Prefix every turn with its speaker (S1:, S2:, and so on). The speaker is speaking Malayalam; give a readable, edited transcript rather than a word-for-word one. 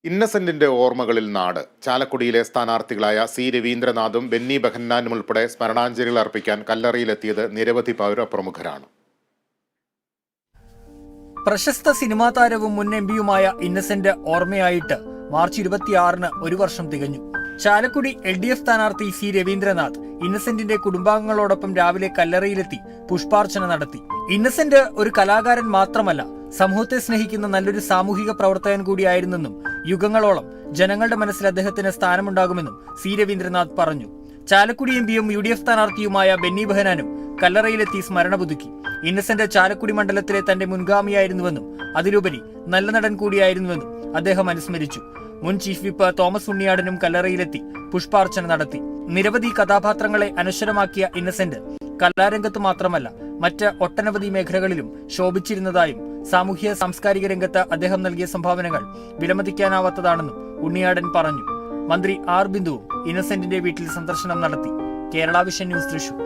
S1: ഇന്നസെന്റിന്റെ ഓർമ്മകളിൽ നാട്. ചാലക്കുടിയിലെ സ്ഥാനാർത്ഥികളായ സി രവീന്ദ്രനാഥും ബെന്നി ബെഹന്നാനും ഉൾപ്പെടെ സ്മരണാഞ്ജലികൾ അർപ്പിക്കാൻ കല്ലറയിലെത്തിയത് നിരവധി പൗരപ്രമുഖരാണ്.
S2: പ്രശസ്ത സിനിമാ താരവും മുൻ എംപിയുമായ ഇന്നസെന്റ് ഓർമ്മയായിട്ട് മാർച്ച് 26-ന് ഒരു വർഷം തികഞ്ഞു. ചാലക്കുടി LDF സ്ഥാനാർത്ഥി സി രവീന്ദ്രനാഥ് ഇന്നസെന്റിന്റെ കുടുംബാംഗങ്ങളോടൊപ്പം രാവിലെ കല്ലറയിലെത്തി പുഷ്പാർച്ചന നടത്തി. ഇന്നസെന്റ് ഒരു കലാകാരൻ മാത്രമല്ല, സമൂഹത്തെ സ്നേഹിക്കുന്ന നല്ലൊരു സാമൂഹിക പ്രവർത്തകൻ കൂടിയായിരുന്നെന്നും യുഗങ്ങളോളം ജനങ്ങളുടെ മനസ്സിൽ അദ്ദേഹത്തിന് സ്ഥാനമുണ്ടാകുമെന്നും സി രവീന്ദ്രനാഥ് പറഞ്ഞു. ചാലക്കുടി എംപിയും UDF സ്ഥാനാർത്ഥിയുമായ ബെന്നി ബെഹനാനും കല്ലറയിലെത്തി സ്മരണ പുതുക്കി. ഇന്നസെന്റ് ചാലക്കുടി മണ്ഡലത്തിലെ തന്റെ മുൻഗാമിയായിരുന്നുവെന്നും അതിലുപരി നല്ല നടൻ കൂടിയായിരുന്നുവെന്നും അദ്ദേഹം അനുസ്മരിച്ചു. മുൻ ചീഫ് വിപ്പ് തോമസ് ഉണ്ണിയാടനും കല്ലറയിലെത്തി പുഷ്പാർച്ചന നടത്തി. നിരവധി കഥാപാത്രങ്ങളെ അനശ്വരമാക്കിയ ഇന്നസെന്റ് കലാരംഗത്ത് മാത്രമല്ല മറ്റ് ഒട്ടനവധി മേഖലകളിലും ശോഭിച്ചിരുന്നതായും സാമൂഹ്യ സാംസ്കാരിക രംഗത്ത് അദ്ദേഹം നൽകിയ സംഭാവനകൾ വിലമതിക്കാനാവാത്തതാണെന്നും ഉണ്ണിയാടൻ പറഞ്ഞു. മന്ത്രി R. ബിന്ദുവും ഇന്നസെന്റിന്റെ വീട്ടിൽ സന്ദർശനം നടത്തി. Kerala vision news, Thrissur.